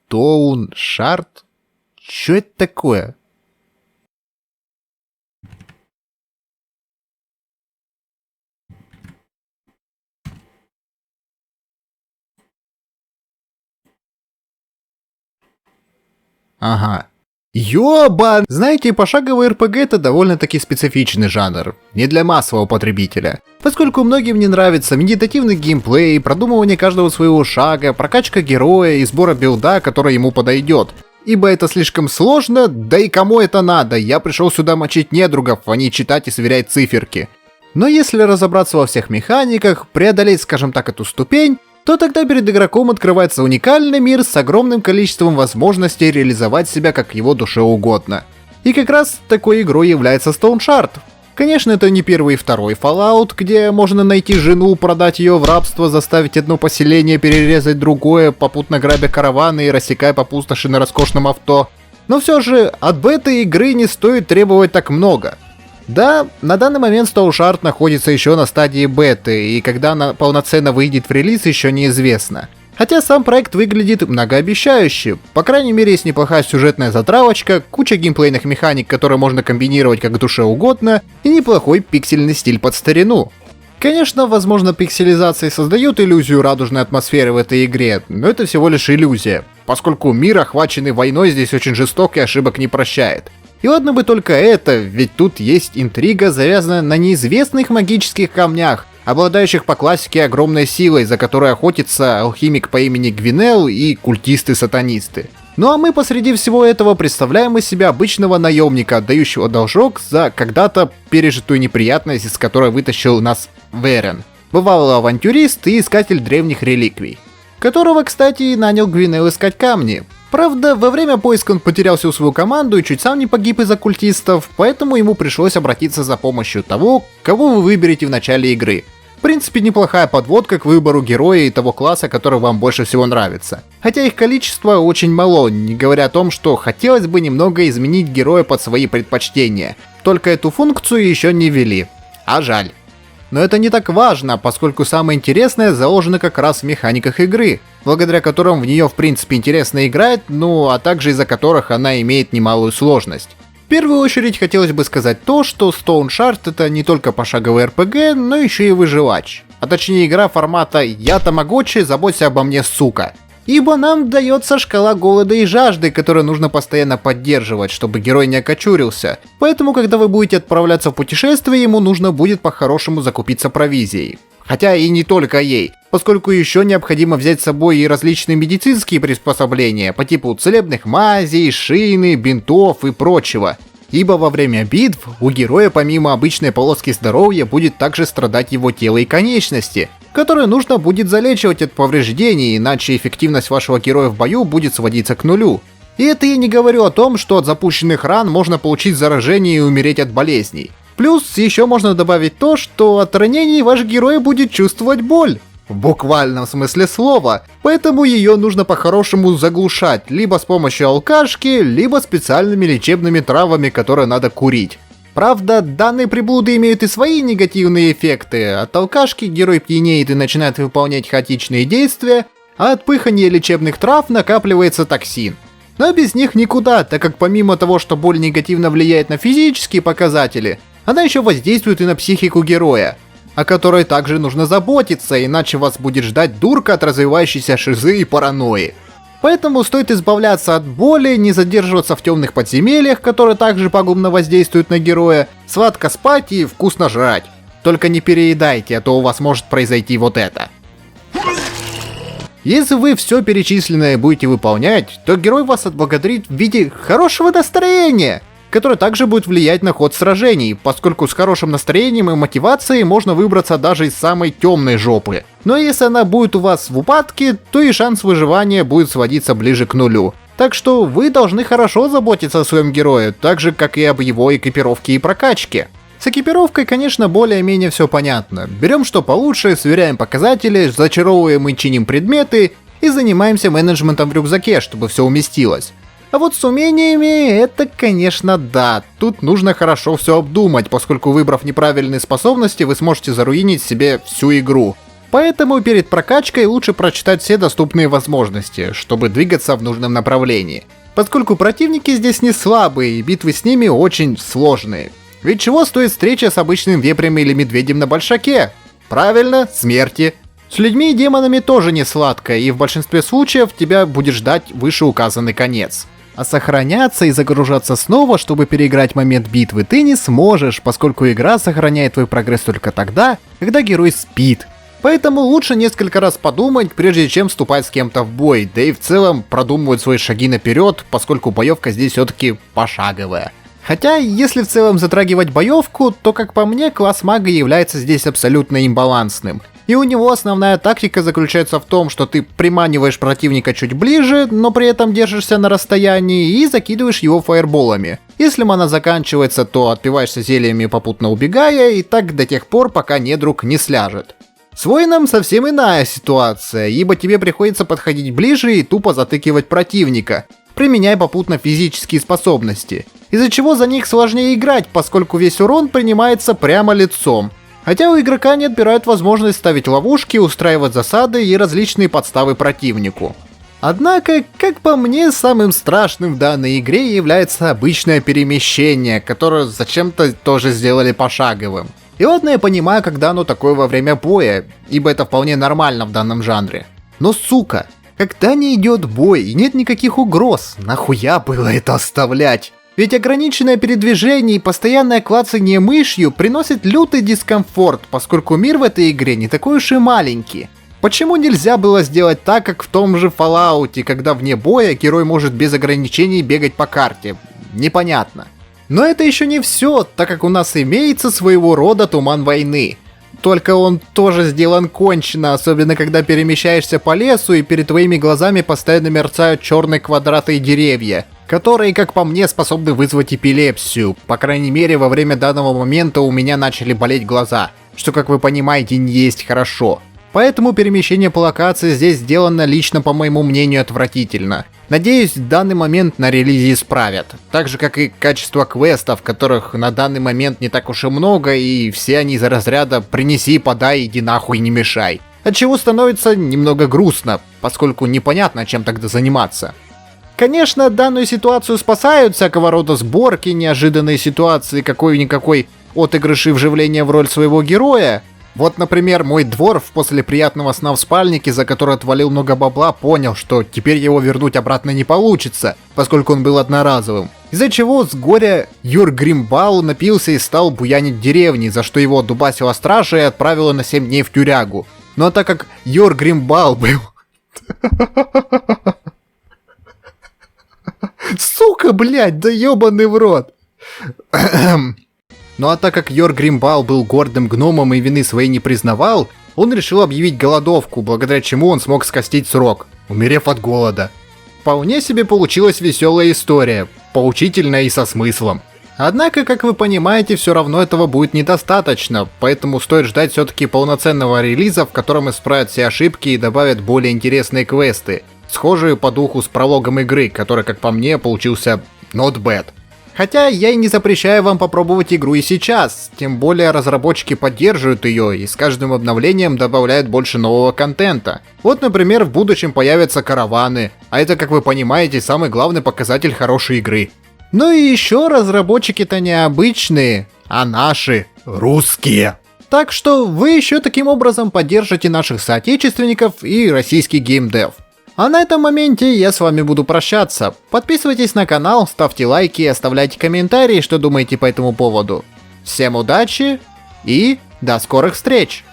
Stone Shard? Что это такое? Ага. Ёбан! Знаете, пошаговый РПГ это довольно-таки специфичный жанр, не для массового потребителя. Поскольку многим не нравится медитативный геймплей, продумывание каждого своего шага, прокачка героя и сбора билда, который ему подойдет. Ибо это слишком сложно, да и кому это надо, я пришел сюда мочить недругов, а не читать и сверять циферки. Но если разобраться во всех механиках, преодолеть, скажем так, эту ступень, то тогда перед игроком открывается уникальный мир с огромным количеством возможностей реализовать себя как его душе угодно. И как раз такой игрой является Stone Shard. Конечно, это не первый и второй Fallout, где можно найти жену, продать ее в рабство, заставить одно поселение перерезать другое, попутно грабя караваны и рассекая по пустоши на роскошном авто. Но все же, от беты игры не стоит требовать так много. Да, на данный момент Stone Shard находится еще на стадии беты, и когда она полноценно выйдет в релиз, еще неизвестно. Хотя сам проект выглядит многообещающе, по крайней мере есть неплохая сюжетная затравочка, куча геймплейных механик, которые можно комбинировать как душе угодно, и неплохой пиксельный стиль под старину. Конечно, возможно, пикселизация создает иллюзию радужной атмосферы в этой игре, но это всего лишь иллюзия, поскольку мир, охваченный войной, здесь очень жесток и ошибок не прощает. И ладно бы только это, ведь тут есть интрига, завязанная на неизвестных магических камнях, обладающих по классике огромной силой, за которой охотится алхимик по имени Гвинел и культисты-сатанисты. Ну а мы посреди всего этого представляем из себя обычного наемника, отдающего должок за когда-то пережитую неприятность, из которой вытащил нас Верен, бывалый авантюрист и искатель древних реликвий, которого, кстати, и нанял Гвинел искать камни. Правда, во время поиска он потерял всю свою команду и чуть сам не погиб из-за культистов, поэтому ему пришлось обратиться за помощью того, кого вы выберете в начале игры. В принципе, неплохая подводка к выбору героя и того класса, который вам больше всего нравится. Хотя их количество очень мало, не говоря о том, что хотелось бы немного изменить героя под свои предпочтения. Только эту функцию еще не ввели. А жаль. Но это не так важно, поскольку самое интересное заложено как раз в механиках игры, благодаря которым в нее в принципе интересно играть, ну а также из-за которых она имеет немалую сложность. В первую очередь хотелось бы сказать то, что Stone Shard это не только пошаговый RPG, но еще и выживач. А точнее игра формата «Я тамагочи, заботься обо мне, сука». Ибо нам дается шкала голода и жажды, которую нужно постоянно поддерживать, чтобы герой не окочурился. Поэтому, когда вы будете отправляться в путешествие, ему нужно будет по-хорошему закупиться провизией. Хотя и не только ей, поскольку еще необходимо взять с собой и различные медицинские приспособления по типу целебных мазей, шины, бинтов и прочего. Ибо во время битв у героя помимо обычной полоски здоровья будет также страдать его тело и конечности, которые нужно будет залечивать от повреждений, иначе эффективность вашего героя в бою будет сводиться к нулю. И это я не говорю о том, что от запущенных ран можно получить заражение и умереть от болезней. Плюс еще можно добавить то, что от ранений ваш герой будет чувствовать боль. В буквальном смысле слова. Поэтому ее нужно по-хорошему заглушать, либо с помощью алкашки, либо специальными лечебными травами, которые надо курить. Правда, данные приблуды имеют и свои негативные эффекты. От алкашки герой пьянеет и начинает выполнять хаотичные действия, а от пыхания лечебных трав накапливается токсин. Но без них никуда, так как помимо того, что боль негативно влияет на физические показатели, она еще воздействует и на психику героя, о которой также нужно заботиться, иначе вас будет ждать дурка от развивающейся шизы и паранойи. Поэтому стоит избавляться от боли, не задерживаться в темных подземельях, которые также пагубно воздействуют на героя, сладко спать и вкусно жрать. Только не переедайте, а то у вас может произойти вот это. Если вы все перечисленное будете выполнять, то герой вас отблагодарит в виде хорошего настроения, которое также будет влиять на ход сражений, поскольку с хорошим настроением и мотивацией можно выбраться даже из самой темной жопы. Но если она будет у вас в упадке, то и шанс выживания будет сводиться ближе к нулю. Так что вы должны хорошо заботиться о своем герое, так же как и об его экипировке и прокачке. С экипировкой, конечно, более-менее все понятно. Берем что получше, сверяем показатели, зачаровываем и чиним предметы и занимаемся менеджментом в рюкзаке, чтобы все уместилось. А вот с умениями это, конечно, да, тут нужно хорошо все обдумать, поскольку выбрав неправильные способности, вы сможете заруинить себе всю игру. Поэтому перед прокачкой лучше прочитать все доступные возможности, чтобы двигаться в нужном направлении. Поскольку противники здесь не слабые и битвы с ними очень сложные. Ведь чего стоит встреча с обычным вепрем или медведем на большаке? Правильно, смерти. С людьми и демонами тоже не сладко, и в большинстве случаев тебя будет ждать вышеуказанный конец. А сохраняться и загружаться снова, чтобы переиграть момент битвы, ты не сможешь, поскольку игра сохраняет твой прогресс только тогда, когда герой спит. Поэтому лучше несколько раз подумать, прежде чем вступать с кем-то в бой, да и в целом продумывать свои шаги наперед, поскольку боевка здесь все-таки пошаговая. Хотя, если в целом затрагивать боевку, то, как по мне, класс мага является здесь абсолютно имбалансным. И у него основная тактика заключается в том, что ты приманиваешь противника чуть ближе, но при этом держишься на расстоянии и закидываешь его фаерболами. Если мана заканчивается, то отпиваешься зельями, попутно убегая, и так до тех пор, пока недруг не сляжет. С воином совсем иная ситуация, ибо тебе приходится подходить ближе и тупо затыкивать противника, применяя попутно физические способности, из-за чего за них сложнее играть, поскольку весь урон принимается прямо лицом. Хотя у игрока не отбирают возможность ставить ловушки, устраивать засады и различные подставы противнику. Однако, как по мне, самым страшным в данной игре является обычное перемещение, которое зачем-то тоже сделали пошаговым. И ладно, я понимаю, когда оно такое во время боя, ибо это вполне нормально в данном жанре. Но сука, когда не идет бой и нет никаких угроз, нахуя было это оставлять? Ведь ограниченное передвижение и постоянное клацанье мышью приносит лютый дискомфорт, поскольку мир в этой игре не такой уж и маленький. Почему нельзя было сделать так, как в том же Fallout, когда вне боя герой может без ограничений бегать по карте? Непонятно. Но это еще не все, так как у нас имеется своего рода туман войны. Только он тоже сделан кончено, особенно когда перемещаешься по лесу и перед твоими глазами постоянно мерцают черные квадраты и деревья, которые, как по мне, способны вызвать эпилепсию. По крайней мере, во время данного момента у меня начали болеть глаза, что, как вы понимаете, не есть хорошо. Поэтому перемещение по локации здесь сделано лично, по моему мнению, отвратительно. Надеюсь, данный момент на релизе исправят. Так же, как и качество квестов, которых на данный момент не так уж и много, и все они из разряда «принеси, подай, иди нахуй, не мешай». Отчего становится немного грустно, поскольку непонятно, чем тогда заниматься. Конечно, данную ситуацию спасают всякого рода сборки, неожиданные ситуации, какой-никакой отыгрыши вживления в роль своего героя. Вот, например, мой дворф после приятного сна в спальнике, за который отвалил много бабла, понял, что теперь его вернуть обратно не получится, поскольку он был одноразовым. Из-за чего с горя Юр Гримбал напился и стал буянить деревни, за что его дубасила стража и отправила на 7 дней в тюрягу. Ну а так как Юр Гримбал был... Сука, блядь, да ёбаный в рот! Ну а так как Йор Гримбал был гордым гномом и вины своей не признавал, он решил объявить голодовку, благодаря чему он смог скостить срок, умерев от голода. Вполне себе получилась веселая история, поучительная и со смыслом. Однако, как вы понимаете, все равно этого будет недостаточно, поэтому стоит ждать все-таки полноценного релиза, в котором исправят все ошибки и добавят более интересные квесты, схожие по духу с прологом игры, который, как по мне, получился not bad. Хотя я и не запрещаю вам попробовать игру и сейчас, тем более разработчики поддерживают ее и с каждым обновлением добавляют больше нового контента. Вот, например, в будущем появятся караваны, а это, как вы понимаете, самый главный показатель хорошей игры. Ну и еще разработчики-то не обычные, а наши, русские. Так что вы еще таким образом поддержите наших соотечественников и российский геймдев. А на этом моменте я с вами буду прощаться. Подписывайтесь на канал, ставьте лайки и оставляйте комментарии, что думаете по этому поводу. Всем удачи и до скорых встреч!